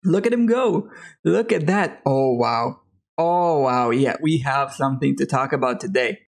Look at him go. Look at that. Oh, wow. Oh, wow. Yeah, we have something to talk about today.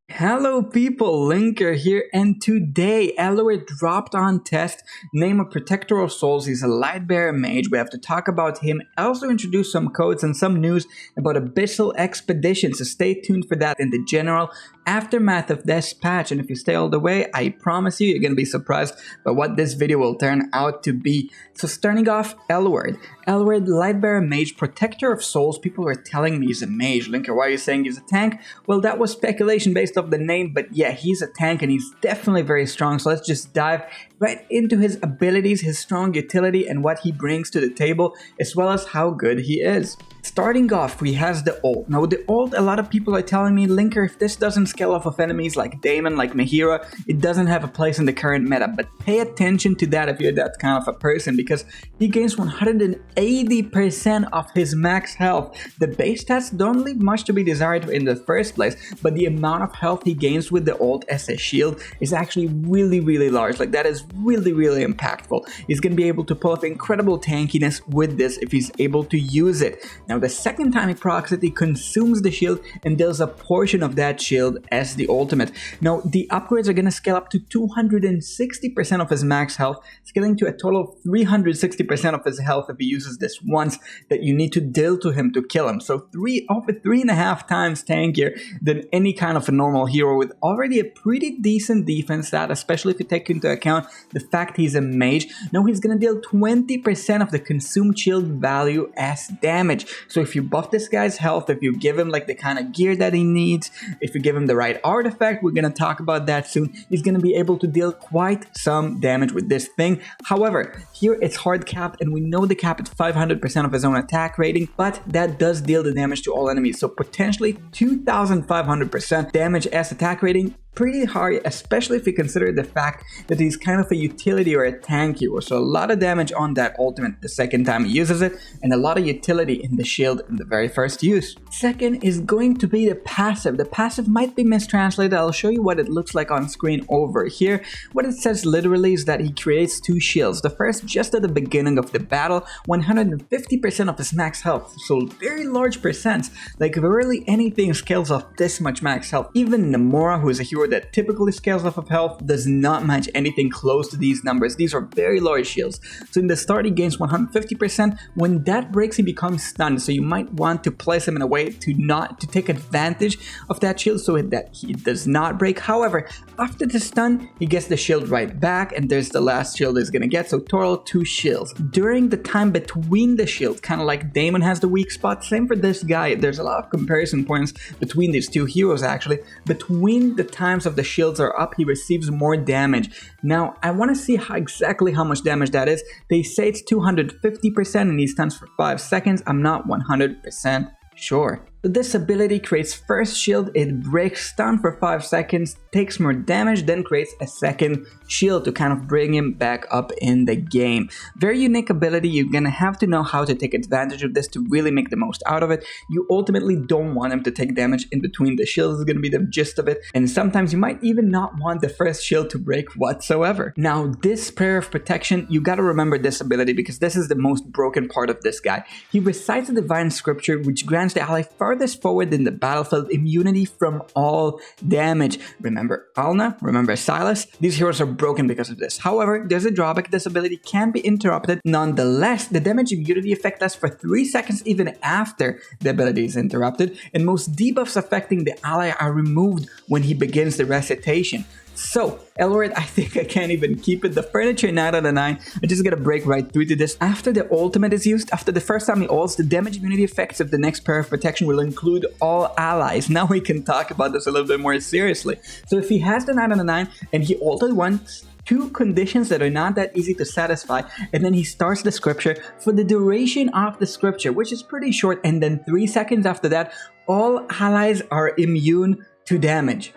Hello people, Linker here, and today Eluard dropped on test name of Protector of Souls. He's a Lightbearer mage. We have to talk about him, also introduce some codes and some news about Abyssal Expedition, so stay tuned for that in the general aftermath of this patch. And if you stay all the way, I promise you're gonna be surprised by what this video will turn out to be. So starting off, Eluard, Lightbearer mage, Protector of Souls. People were telling me he's a mage. Linker, why are you saying he's a tank? Well, that was speculation based off the name, but yeah, he's a tank and he's definitely very strong. So let's just dive right into his abilities, his strong utility, and what he brings to the table, as well as how good he is. Starting off, he has the ult. Now the ult, a lot of people are telling me, Linker, if this doesn't scale off of enemies like Daemon, like Mehira, it doesn't have a place in the current meta. But pay attention to that if you're that kind of a person, because he gains 180% of his max health. The base stats don't leave much to be desired in the first place, but the amount of health he gains with the ult as a shield is actually really large. Like, that is really impactful. He's gonna be able to pull off incredible tankiness with this if he's able to use it. Now the second time he procs it, he consumes the shield and does a portion of that shield as the ultimate. Now the upgrades are gonna scale up to 260% of his max health, scaling to a total of 360% of his health if he uses this once, that you need to deal to him to kill him. So over 3.5 times tankier than any kind of a normal hero, with already a pretty decent defense stat, especially if you take into account the fact he's a mage. Now he's gonna deal 20% of the consumed shield value as damage. So if you buff this guy's health, if you give him like the kind of gear that he needs, if you give him the right artifact, we're gonna talk about that soon, he's gonna be able to deal quite some damage with this thing. However, here it's hard capped, and we know the cap at 500% of his own attack rating, but that does deal the damage to all enemies. So potentially 2500% damage as attack rating. Pretty hard, especially if you consider the fact that he's kind of a utility or a tank hero. So a lot of damage on that ultimate the second time he uses it, and a lot of utility in the shield in the very first use. Second is going to be the passive. The passive might be mistranslated. I'll show you what it looks like on screen over here. What it says literally is that he creates two shields. The first just at the beginning of the battle, 150% of his max health. So very large percents. Like rarely anything scales off this much max health. Even Namora, who is a hero that typically scales off of health, does not match anything close to these numbers. These are very large shields. So in the start he gains 150%. When that breaks, he becomes stunned. So you might want to place him in a way to take advantage of that shield so that he does not break. However, after the stun, he gets the shield right back, and there's the last shield he's gonna get. So total 2 shields. During the time between the shields, kind of like Daemon has the weak spot, same for this guy. There's a lot of comparison points between these two heroes actually. Between the times of the shields are up, he receives more damage. Now I want to see exactly how much damage that is. They say it's 250% and he stuns for 5 seconds. I'm not 100% sure. So this ability creates first shield, it breaks stun for 5 seconds, takes more damage, then creates a second shield to kind of bring him back up in the game. Very unique ability. You're gonna have to know how to take advantage of this to really make the most out of it. You ultimately don't want him to take damage in between the shields, is gonna be the gist of it, and sometimes you might even not want the first shield to break whatsoever. Now this prayer of protection, you gotta remember this ability because this is the most broken part of this guy. He recites a divine scripture which grants the ally farthest forward in the battlefield immunity from all damage. Remember Alna? Remember Silas? These heroes are broken because of this. However, there's a drawback. This ability can be interrupted. Nonetheless, the damage immunity effect lasts for 3 seconds even after the ability is interrupted, and most debuffs affecting the ally are removed when he begins the recitation. So, Eluard, I think I can't even keep it. The furniture 9 out of 9. I just gotta break right through to this. After the ultimate is used, after the first time he ults, the damage immunity effects of the next pair of protection will include all allies. Now we can talk about this a little bit more seriously. So if he has the 9 out of 9 and he ulted once, 2 conditions that are not that easy to satisfy, and then he starts the scripture for the duration of the scripture, which is pretty short, and then 3 seconds after that, all allies are immune to damage.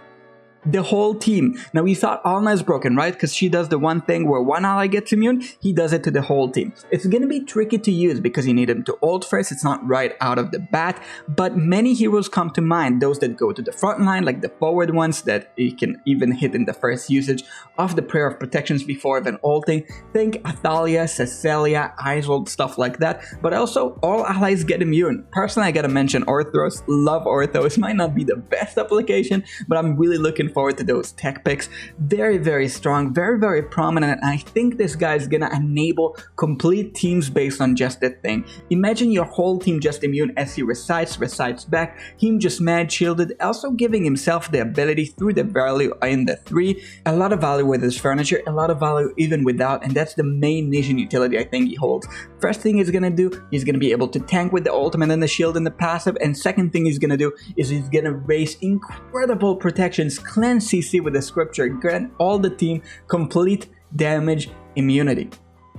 the whole team. Now we thought Alma is broken, right? Because she does the one thing where one ally gets immune, he does it to the whole team. It's gonna be tricky to use because you need him to ult first, it's not right out of the bat, but many heroes come to mind, those that go to the front line, like the forward ones that you can even hit in the first usage of the prayer of protections before even ulting. Think Athalia, Cecilia, Isolde, stuff like that, but also all allies get immune. Personally, I gotta mention Orthros, love Orthros, might not be the best application, but I'm really looking forward to those tech picks. Very, very strong, very, very prominent, and I think this guy is gonna enable complete teams based on just that thing. Imagine your whole team just immune as he recites back, him just mad shielded, also giving himself the ability through the value in the 3, a lot of value with his furniture, a lot of value even without, and that's the main niche and utility I think he holds. First thing he's gonna do, he's gonna be able to tank with the ultimate and the shield and the passive, and second thing he's gonna do is he's gonna raise incredible protections, cleanse CC with the scripture, grant all the team complete damage immunity.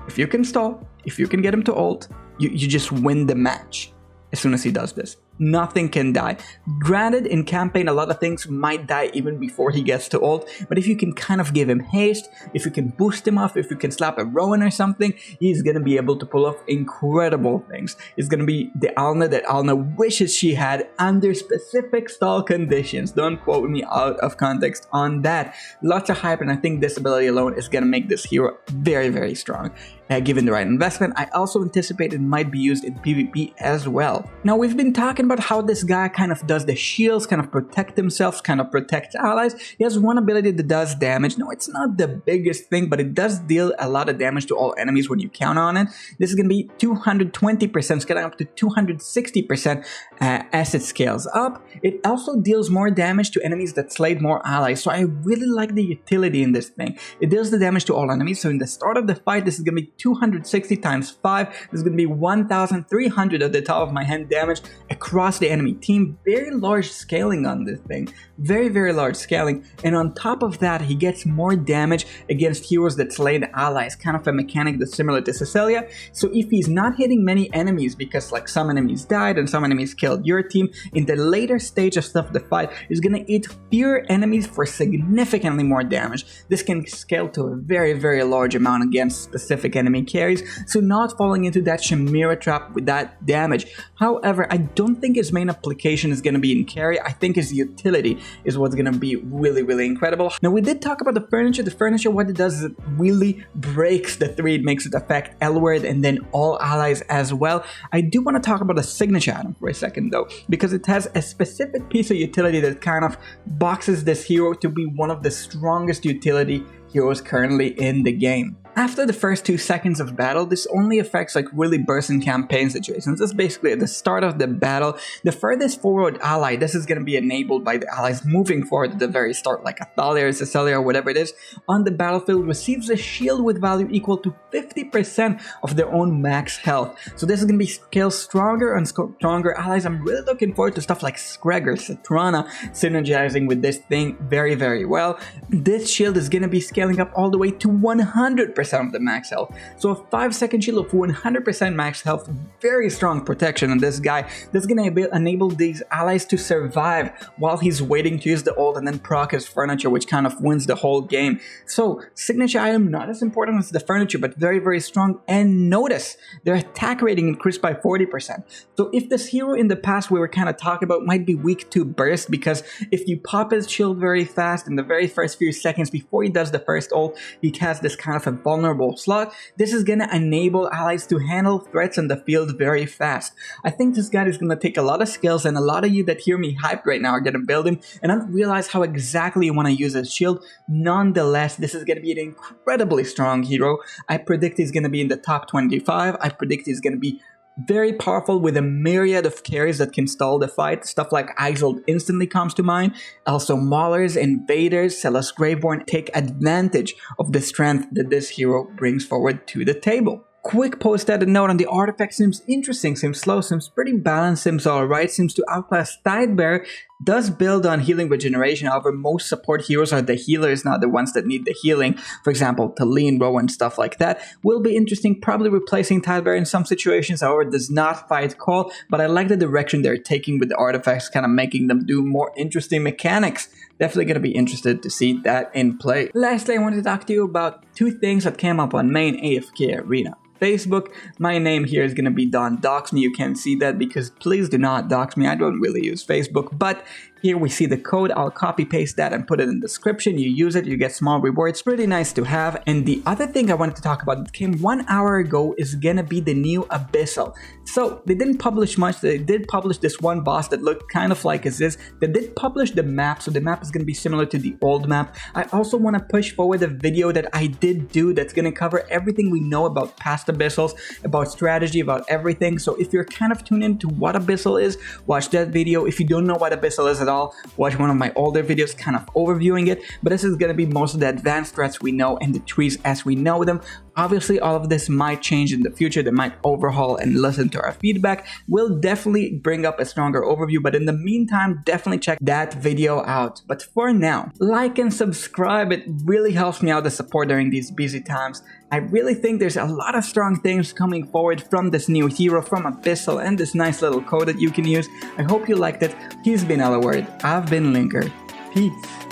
If you can stall, if you can get him to ult, you just win the match as soon as he does this. Nothing can die. Granted, in campaign, a lot of things might die even before he gets to ult, but if you can kind of give him haste, if you can boost him off, if you can slap a Rowan or something, he's gonna be able to pull off incredible things. It's gonna be the Alna that Alna wishes she had under specific stall conditions. Don't quote me out of context on that. Lots of hype, and I think this ability alone is gonna make this hero very, very strong. Given the right investment, I also anticipate it might be used in PvP as well. Now, we've been talking about how this guy kind of does the shields, kind of protect himself, kind of protect allies. He has one ability that does damage. No, it's not the biggest thing, but it does deal a lot of damage to all enemies when you count on it. This is going to be 220%, scaling up to 260% as it scales up. It also deals more damage to enemies that slayed more allies, so I really like the utility in this thing. It deals the damage to all enemies, so in the start of the fight, this is going to be 260 times 5. This is going to be 1,300 at the top of my hand damage across the enemy team. Very large scaling on this thing. Very, very large scaling. And on top of that, he gets more damage against heroes that slay the allies. Kind of a mechanic that's similar to Cecilia. So if he's not hitting many enemies, because like some enemies died and some enemies killed your team, in the later stage of the fight, he's going to hit fewer enemies for significantly more damage. This can scale to a very, very large amount against specific enemy carries, so not falling into that Chimera trap with that damage. However, I don't think his main application is going to be in carry. I think his utility is what's going to be really, really incredible. Now, we did talk about the furniture. The furniture, what it does is it really breaks the 3. It makes it affect Eluard and then all allies as well. I do want to talk about the signature item for a second though, because it has a specific piece of utility that kind of boxes this hero to be one of the strongest utility heroes currently in the game. After the first 2 seconds of battle, this only affects like really burst in campaign situations. This is basically at the start of the battle. The furthest forward ally, this is going to be enabled by the allies moving forward at the very start, like Athalia or Cecilia or whatever it is, on the battlefield, receives a shield with value equal to 50% of their own max health. So this is going to be scaled stronger and stronger allies. I'm really looking forward to stuff like Skregor, Citrana, synergizing with this thing very, very well. This shield is going to be scaling up all the way to 100% of the max health. So a 5-second shield of 100% max health, very strong protection on this guy. That's going to enable these allies to survive while he's waiting to use the ult and then proc his furniture, which kind of wins the whole game. So signature item, not as important as the furniture, but very, very strong. And notice their attack rating increased by 40%. So if this hero in the past we were kind of talking about might be weak to burst, because if you pop his shield very fast in the very first few seconds before he does the first ult, he has this kind of a vulnerable slot. This is going to enable allies to handle threats in the field very fast. I think this guy is going to take a lot of skills, and a lot of you that hear me hyped right now are going to build him and not realize how exactly you want to use his shield. Nonetheless, this is going to be an incredibly strong hero. I predict he's going to be in the top 25. I predict he's going to be very powerful with a myriad of carries that can stall the fight. Stuff like Isolde instantly comes to mind. Also Maulers, Invaders, Celos Graveborn take advantage of the strength that this hero brings forward to the table. Quick post-edit note on the artifact: seems interesting, seems slow, seems pretty balanced, seems alright, seems to outclass Tidebearer. does build on healing regeneration. However, most support heroes are the healers, not the ones that need the healing. For example, Talene, Rowan, stuff like that will be interesting, probably replacing Tidebare in some situations. However, does not fight Call, but I like the direction they're taking with the artifacts, kind of making them do more interesting mechanics. Definitely going to be interested to see that in play. Lastly, I wanted to talk to you about two things that came up on main AFKArena. Facebook, my name here is going to be Don Dox Me. You can't see that because please do not dox me. I don't really use Facebook, but here we see the code. I'll copy paste that and put it in the description. You use it, you get small rewards. Pretty nice to have. And the other thing I wanted to talk about that came 1 hour ago is gonna be the new Abyssal. So they didn't publish much. They did publish this one boss that looked kind of like this. They did publish the map, so the map is gonna be similar to the old map. I also want to push forward a video that I did do that's gonna cover everything we know about past Abyssals, about strategy, about everything. So if you're kind of tuned into what Abyssal is, watch that video. If you don't know what Abyssal is at all, watch one of my older videos kind of overviewing it. But this is going to be most of the advanced threats we know and the trees as we know them. Obviously, all of this might change in the future. They might overhaul and listen to our feedback. We'll definitely bring up a stronger overview, but in the meantime, definitely check that video out. But for now, like and subscribe. It really helps me out to support during these busy times. I really think there's a lot of strong things coming forward from this new hero, from Abyssal, and this nice little code that you can use. I hope you liked it. He's been Eluard. I've been Linker. Peace.